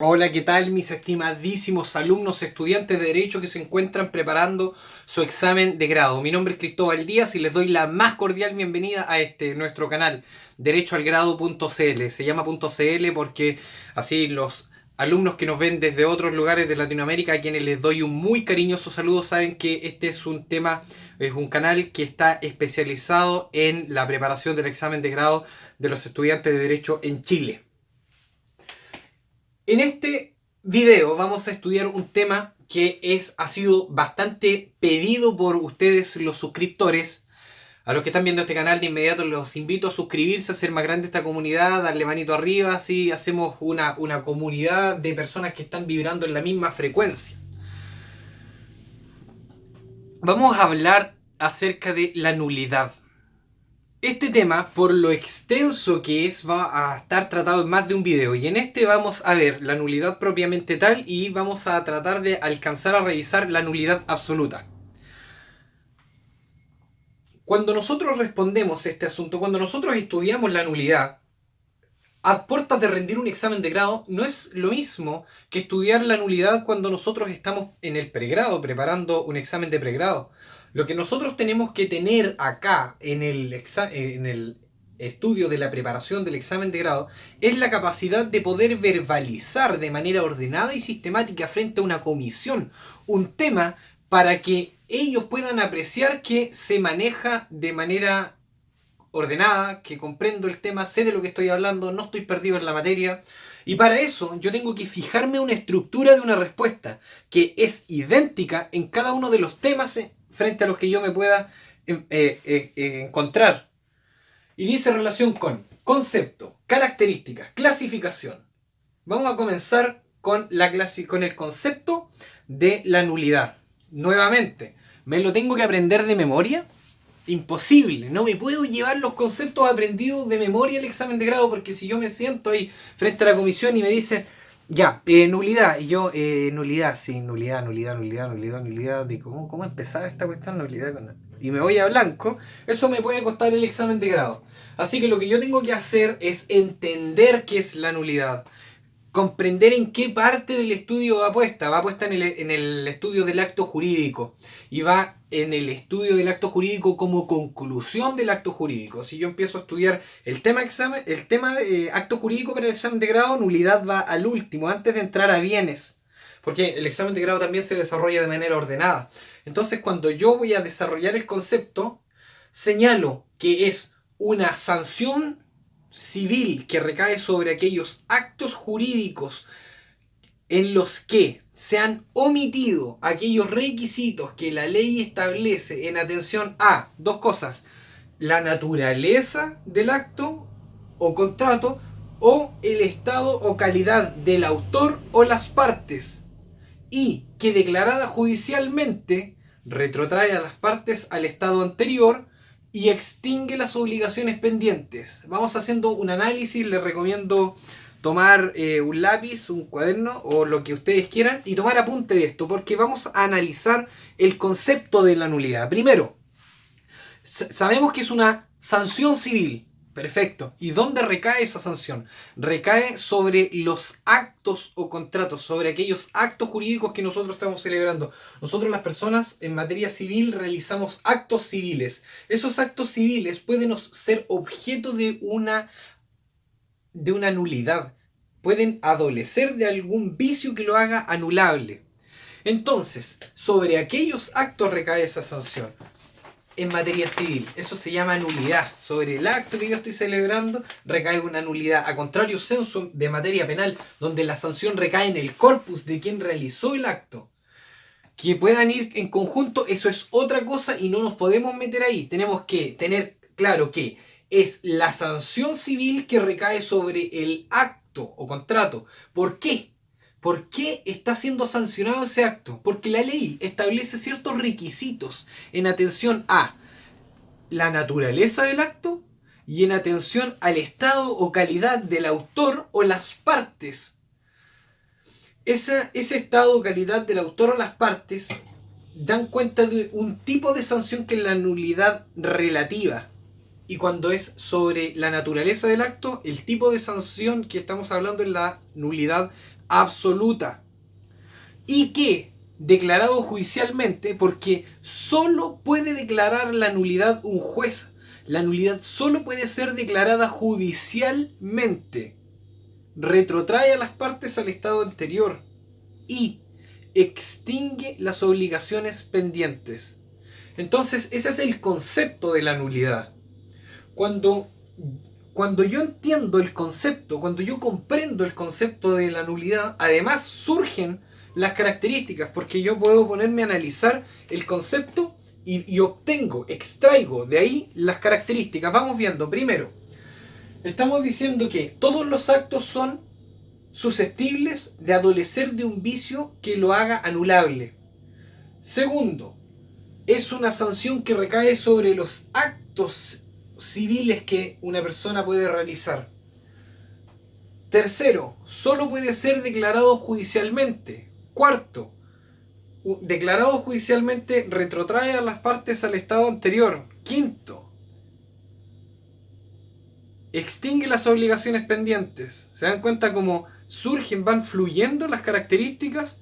Hola, ¿qué tal mis estimadísimos alumnos estudiantes de Derecho que se encuentran preparando su examen de grado? Mi nombre es Cristóbal Díaz y les doy la más cordial bienvenida a nuestro canal, derechoalgrado.cl. Se llama .cl porque así los alumnos que nos ven desde otros lugares de Latinoamérica, a quienes les doy un muy cariñoso saludo, saben que este es un tema, es un canal que está especializado en la preparación del examen de grado de los estudiantes de Derecho en Chile. En este video vamos a estudiar un tema que ha sido bastante pedido por ustedes, los suscriptores. A los que están viendo este canal, de inmediato los invito a suscribirse, a hacer más grande esta comunidad, darle manito arriba, así hacemos una comunidad de personas que están vibrando en la misma frecuencia. Vamos a hablar acerca de la nulidad. Este tema, por lo extenso que es, va a estar tratado en más de un video, y en este vamos a ver la nulidad propiamente tal y vamos a tratar de alcanzar a revisar la nulidad absoluta. Cuando nosotros respondemos a este asunto, cuando nosotros estudiamos la nulidad, a puertas de rendir un examen de grado, no es lo mismo que estudiar la nulidad cuando nosotros estamos en el pregrado, preparando un examen de pregrado. Lo que nosotros tenemos que tener acá en el estudio de la preparación del examen de grado es la capacidad de poder verbalizar de manera ordenada y sistemática frente a una comisión un tema para que ellos puedan apreciar que se maneja de manera ordenada, que comprendo el tema, sé de lo que estoy hablando, no estoy perdido en la materia. Y para eso yo tengo que fijarme una estructura de una respuesta que es idéntica en cada uno de los temas frente a los que yo me pueda encontrar. Y dice relación con concepto, características, clasificación. Vamos a comenzar con el concepto de la nulidad. Nuevamente, ¿me lo tengo que aprender de memoria? Imposible, no me puedo llevar los conceptos aprendidos de memoria al examen de grado, porque si yo me siento ahí frente a la comisión y me dicen, ya, nulidad, y yo, nulidad, sí, nulidad, de cómo empezaba esta cuestión, nulidad, y me voy a blanco, eso me puede costar el examen de grado. Así que lo que yo tengo que hacer es entender qué es la nulidad, comprender en qué parte del estudio va puesta. Va puesta en el estudio del acto jurídico y va en el estudio del acto jurídico como conclusión del acto jurídico. Si yo empiezo a estudiar el tema de acto jurídico para el examen de grado, nulidad va al último, antes de entrar a bienes, porque el examen de grado también se desarrolla de manera ordenada. Entonces, cuando yo voy a desarrollar el concepto, señalo que es una sanción civil que recae sobre aquellos actos jurídicos en los que se han omitido aquellos requisitos que la ley establece en atención a dos cosas: la naturaleza del acto o contrato, o el estado o calidad del autor o las partes, y que declarada judicialmente retrotrae a las partes al estado anterior y extingue las obligaciones pendientes. Vamos haciendo un análisis, les recomiendo tomar un lápiz, un cuaderno o lo que ustedes quieran y tomar apunte de esto, porque vamos a analizar el concepto de la nulidad. Primero, sabemos que es una sanción civil. Perfecto. ¿Y dónde recae esa sanción? Recae sobre los actos o contratos, sobre aquellos actos jurídicos que nosotros estamos celebrando. Nosotros, las personas, en materia civil realizamos actos civiles. Esos actos civiles pueden ser objeto de una nulidad. Pueden adolecer de algún vicio que lo haga anulable. Entonces, sobre aquellos actos recae esa sanción. En materia civil, eso se llama nulidad. Sobre el acto que yo estoy celebrando recae una nulidad. A contrario sensu de materia penal, donde la sanción recae en el corpus de quien realizó el acto. Que puedan ir en conjunto, eso es otra cosa y no nos podemos meter ahí. Tenemos que tener claro que es la sanción civil que recae sobre el acto o contrato. ¿Por qué? ¿Por qué está siendo sancionado ese acto? Porque la ley establece ciertos requisitos en atención a la naturaleza del acto y en atención al estado o calidad del autor o las partes. Ese estado o calidad del autor o las partes dan cuenta de un tipo de sanción que es la nulidad relativa. Y cuando es sobre la naturaleza del acto, el tipo de sanción que estamos hablando es la nulidad absoluta. Y que, declarado judicialmente, porque solo puede declarar la nulidad un juez, la nulidad solo puede ser declarada judicialmente, retrotrae a las partes al estado anterior y extingue las obligaciones pendientes. Entonces, ese es el concepto de la nulidad. Cuando yo entiendo el concepto, cuando yo comprendo el concepto de la nulidad, además surgen las características, porque yo puedo ponerme a analizar el concepto y extraigo de ahí las características. Vamos viendo. Primero, estamos diciendo que todos los actos son susceptibles de adolecer de un vicio que lo haga anulable. Segundo, es una sanción que recae sobre los actos civiles que una persona puede realizar. Tercero, solo puede ser declarado judicialmente. Cuarto, declarado judicialmente retrotrae a las partes al estado anterior. Quinto, extingue las obligaciones pendientes. ¿Se dan cuenta cómo surgen, van fluyendo las características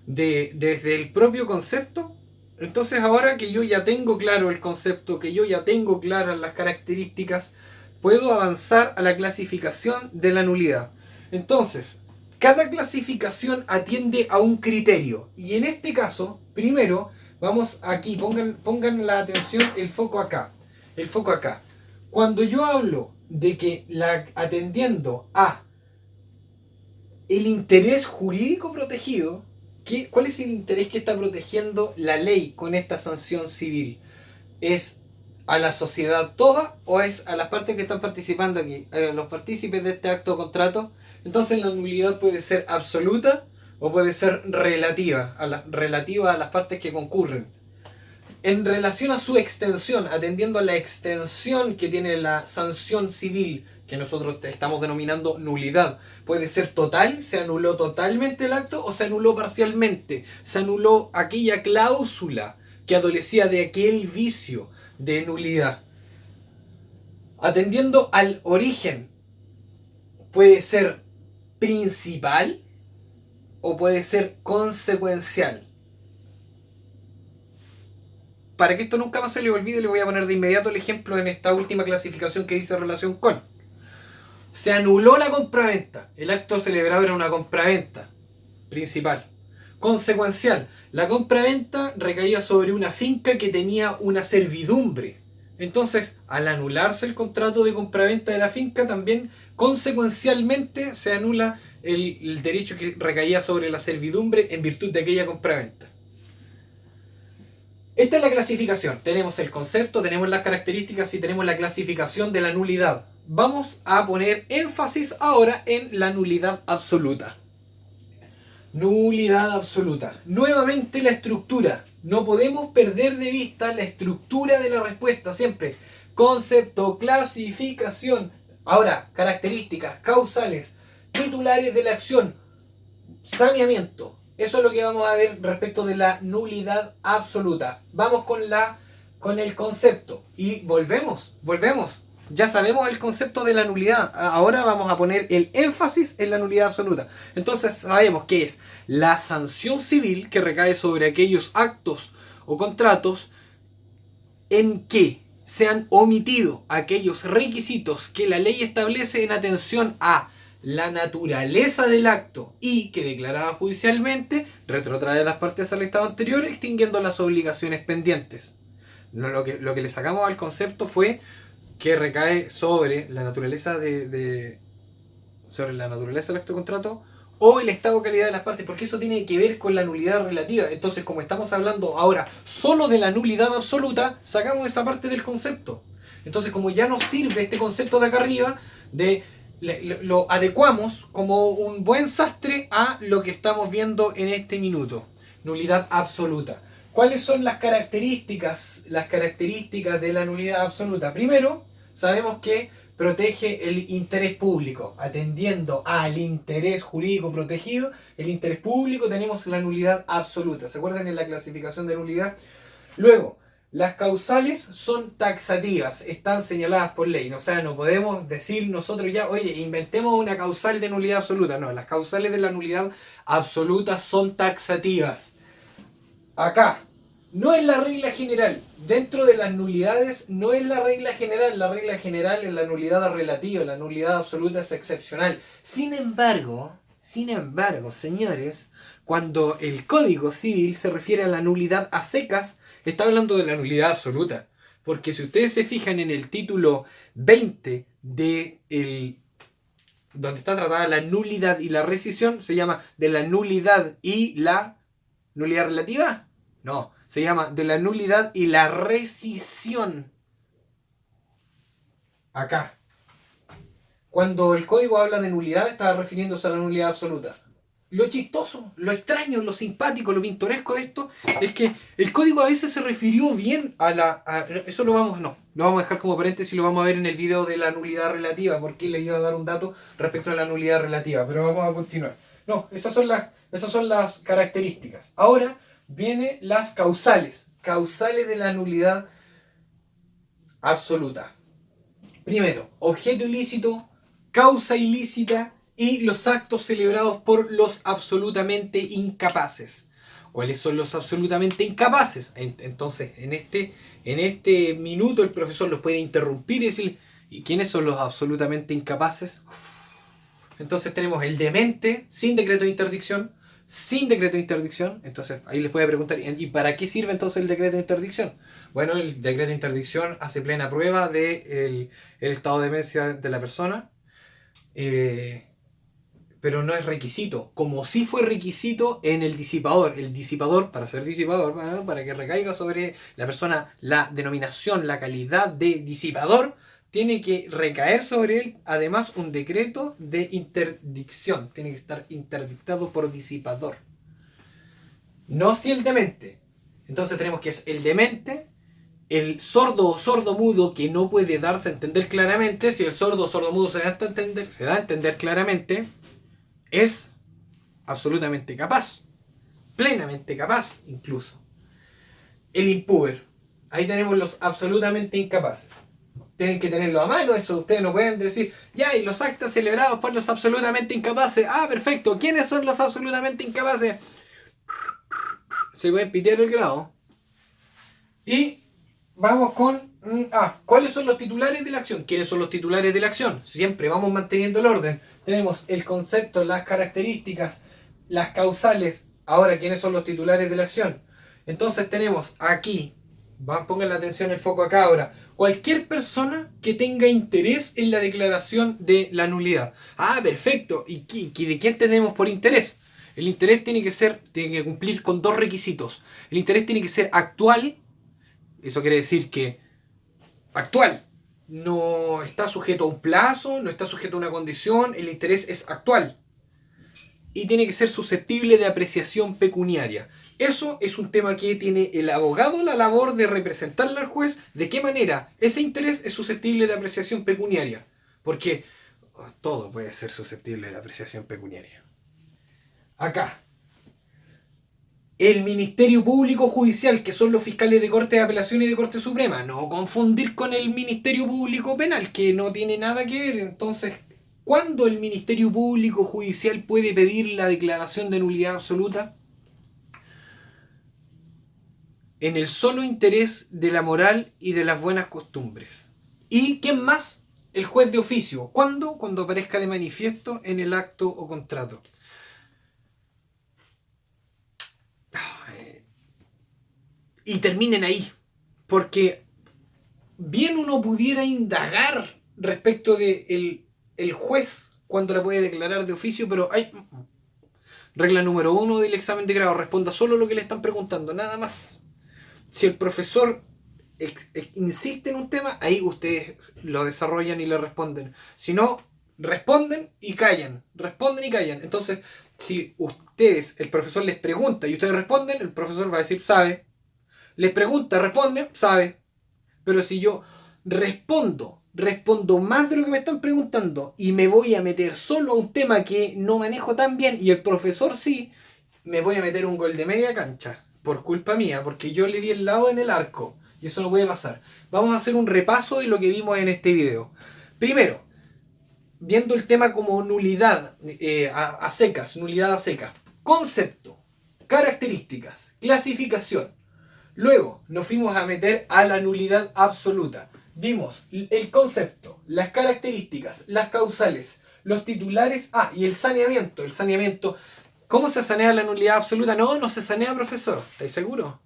desde el propio concepto? Entonces, ahora que yo ya tengo claro el concepto, que yo ya tengo claras las características, puedo avanzar a la clasificación de la nulidad. Entonces, cada clasificación atiende a un criterio. Y en este caso, primero, vamos aquí, pongan la atención, el foco acá. El foco acá. Cuando yo hablo de que atendiendo a el interés jurídico protegido, ¿cuál es el interés que está protegiendo la ley con esta sanción civil? ¿Es a la sociedad toda o es a las partes que están participando aquí, a los partícipes de este acto o contrato? Entonces la nulidad puede ser absoluta o puede ser relativa a las partes que concurren. En relación a su extensión, atendiendo a la extensión que tiene la sanción civil, que nosotros estamos denominando nulidad, puede ser total, se anuló totalmente el acto o se anuló parcialmente, se anuló aquella cláusula que adolecía de aquel vicio de nulidad. Atendiendo al origen, puede ser principal o puede ser consecuencial. Para que esto nunca más se le olvide, le voy a poner de inmediato el ejemplo en esta última clasificación que dice relación con. Se anuló la compraventa. El acto celebrado era una compraventa principal. Consecuencial. La compraventa recaía sobre una finca que tenía una servidumbre. Entonces, al anularse el contrato de compraventa de la finca, también consecuencialmente se anula el derecho que recaía sobre la servidumbre en virtud de aquella compraventa. Esta es la clasificación. Tenemos el concepto, tenemos las características y tenemos la clasificación de la nulidad. Vamos a poner énfasis ahora en la nulidad absoluta. Nulidad absoluta. Nuevamente la estructura. No podemos perder de vista la estructura de la respuesta siempre. Concepto, clasificación. Ahora, características, causales, titulares de la acción, saneamiento. Eso es lo que vamos a ver respecto de la nulidad absoluta. Vamos con el concepto y volvemos. Ya sabemos el concepto de la nulidad. Ahora vamos a poner el énfasis en la nulidad absoluta. Entonces sabemos que es la sanción civil que recae sobre aquellos actos o contratos en que se han omitido aquellos requisitos que la ley establece en atención a la naturaleza del acto y que declarada judicialmente retrotrae las partes al estado anterior, extinguiendo las obligaciones pendientes. Lo que le sacamos al concepto fue que recae sobre la naturaleza sobre la naturaleza del acto de contrato o el estado de calidad de las partes, porque eso tiene que ver con la nulidad relativa. Entonces, como estamos hablando ahora solo de la nulidad absoluta, sacamos esa parte del concepto. Entonces, como ya nos sirve este concepto de acá arriba, lo adecuamos como un buen sastre a lo que estamos viendo en este minuto. Nulidad absoluta. ¿Cuáles son las características de la nulidad absoluta? Primero, sabemos que protege el interés público. Atendiendo al interés jurídico protegido, el interés público, tenemos la nulidad absoluta. ¿Se acuerdan en la clasificación de nulidad? Luego, Las causales son taxativas, están señaladas por ley. O sea, no podemos decir nosotros ya, oye, inventemos una causal de nulidad absoluta. No, las causales de la nulidad absoluta son taxativas. Acá, no es la regla general. Dentro de las nulidades no es la regla general. La regla general es la nulidad relativa. La nulidad absoluta es excepcional. Sin embargo, señores, cuando el Código Civil se refiere a la nulidad a secas, está hablando de la nulidad absoluta. Porque si ustedes se fijan en el título 20 donde está tratada la nulidad y la rescisión, se llama de la nulidad y la nulidad relativa. No, se llama de la nulidad y la rescisión. Acá. Cuando el código habla de nulidad, está refiriéndose a la nulidad absoluta. Lo chistoso, lo extraño, lo simpático, lo pintoresco de esto es que el código a veces se refirió bien eso lo vamos a dejar como paréntesis y lo vamos a ver en el video de la nulidad relativa, porque le iba a dar un dato respecto a la nulidad relativa, pero vamos a continuar. No, esas son las características. Ahora vienen las causales de la nulidad absoluta. Primero, objeto ilícito, causa ilícita y los actos celebrados por los absolutamente incapaces. ¿Cuáles son los absolutamente incapaces? Entonces, en este minuto el profesor los puede interrumpir y decir, ¿y quiénes son los absolutamente incapaces? Entonces tenemos el demente sin decreto de interdicción, entonces ahí les puede preguntar, ¿y para qué sirve entonces el decreto de interdicción? Bueno, el decreto de interdicción hace plena prueba del estado de demencia de la persona, pero no es requisito, como sí fue requisito en el disipador. El disipador, para ser disipador, para que recaiga sobre la persona la denominación, la calidad de disipador, tiene que recaer sobre él, además, un decreto de interdicción. Tiene que estar interdictado por disipador. No si el demente. Entonces tenemos que es el demente, el sordo o sordomudo que no puede darse a entender claramente. Si el sordo o sordomudo se da a entender claramente, es absolutamente capaz. Plenamente capaz, incluso. El impúber. Ahí tenemos los absolutamente incapaces. Tienen que tenerlo a mano, eso ustedes no pueden decir, ya, y los actos celebrados por los absolutamente incapaces. Ah, perfecto, ¿quiénes son los absolutamente incapaces? Se puede pitear el grado. Y vamos con, ¿cuáles son los titulares de la acción? ¿Quiénes son los titulares de la acción? Siempre vamos manteniendo el orden. Tenemos el concepto, las características, las causales. Ahora, ¿quiénes son los titulares de la acción? Entonces tenemos aquí, pongan la atención, el foco acá ahora. Cualquier persona que tenga interés en la declaración de la nulidad. Ah, perfecto. ¿Y de quién tenemos por interés? El interés tiene que cumplir con dos requisitos. El interés tiene que ser actual. Eso quiere decir que actual. No está sujeto a un plazo, no está sujeto a una condición. El interés es actual. Y tiene que ser susceptible de apreciación pecuniaria. Eso es un tema que tiene el abogado la labor de representarle al juez de qué manera ese interés es susceptible de apreciación pecuniaria. Porque todo puede ser susceptible de apreciación pecuniaria. Acá. El Ministerio Público Judicial, que son los fiscales de Corte de Apelación y de Corte Suprema. No confundir con el Ministerio Público Penal, que no tiene nada que ver. Entonces, ¿cuándo el Ministerio Público Judicial puede pedir la declaración de nulidad absoluta? En el solo interés de la moral y de las buenas costumbres. ¿Y quién más? El juez de oficio. ¿Cuándo? Cuando aparezca de manifiesto en el acto o contrato. Y terminen ahí. Porque bien uno pudiera indagar respecto de el juez cuando la puede declarar de oficio, pero hay regla número 1 del examen de grado: responda solo lo que le están preguntando, nada más. Si el profesor insiste en un tema, ahí ustedes lo desarrollan y le responden. Si no, responden y callan. Entonces, si el profesor les pregunta y ustedes responden, el profesor va a decir, sabe. Les pregunta, responde, sabe. Pero si yo respondo más de lo que me están preguntando y me voy a meter solo a un tema que no manejo tan bien y el profesor sí, me voy a meter un gol de media cancha. Por culpa mía, porque yo le di el lado en el arco. Y eso no puede pasar. Vamos a hacer un repaso de lo que vimos en este video. Primero, viendo el tema como nulidad a secas, nulidad a secas. Concepto, características, clasificación. Luego nos fuimos a meter a la nulidad absoluta. Vimos el concepto, las características, las causales, los titulares, y el saneamiento. El saneamiento, ¿cómo se sanea la nulidad absoluta? No se sanea, profesor. ¿Estáis seguros?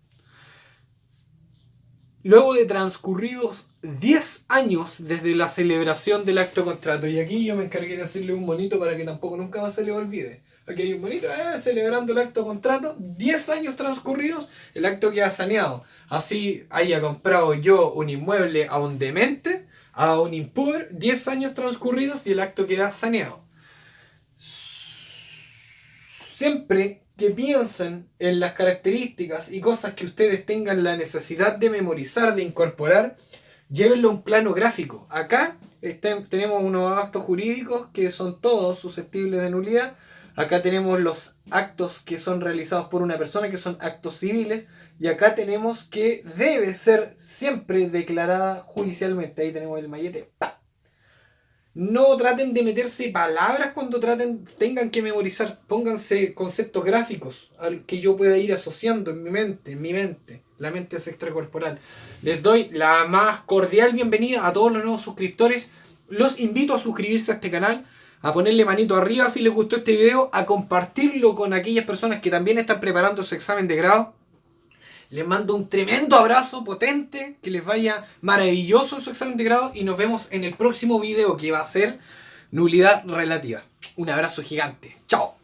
Luego de transcurridos 10 años desde la celebración del acto contrato, y aquí yo me encargué de hacerle un monito para que tampoco nunca más se le olvide. Aquí hay un monito, celebrando el acto contrato, 10 años transcurridos, el acto queda saneado. Así haya comprado yo un inmueble a un demente, a un impuber, 10 años transcurridos y el acto queda saneado. Siempre que piensen en las características y cosas que ustedes tengan la necesidad de memorizar, de incorporar, llévenlo a un plano gráfico. Acá tenemos unos actos jurídicos que son todos susceptibles de nulidad. Acá tenemos los actos que son realizados por una persona, que son actos civiles. Y acá tenemos que debe ser siempre declarada judicialmente. Ahí tenemos el mallete. ¡Pah! No traten de meterse palabras cuando tengan que memorizar. Pónganse conceptos gráficos al que yo pueda ir asociando en mi mente. La mente es extracorporal. Les doy la más cordial bienvenida a todos los nuevos suscriptores. Los invito a suscribirse a este canal, a ponerle manito arriba si les gustó este video, a compartirlo con aquellas personas que también están preparando su examen de grado. Les mando un tremendo abrazo potente, que les vaya maravilloso en su examen de grado y nos vemos en el próximo video que va a ser nulidad relativa. Un abrazo gigante. Chao.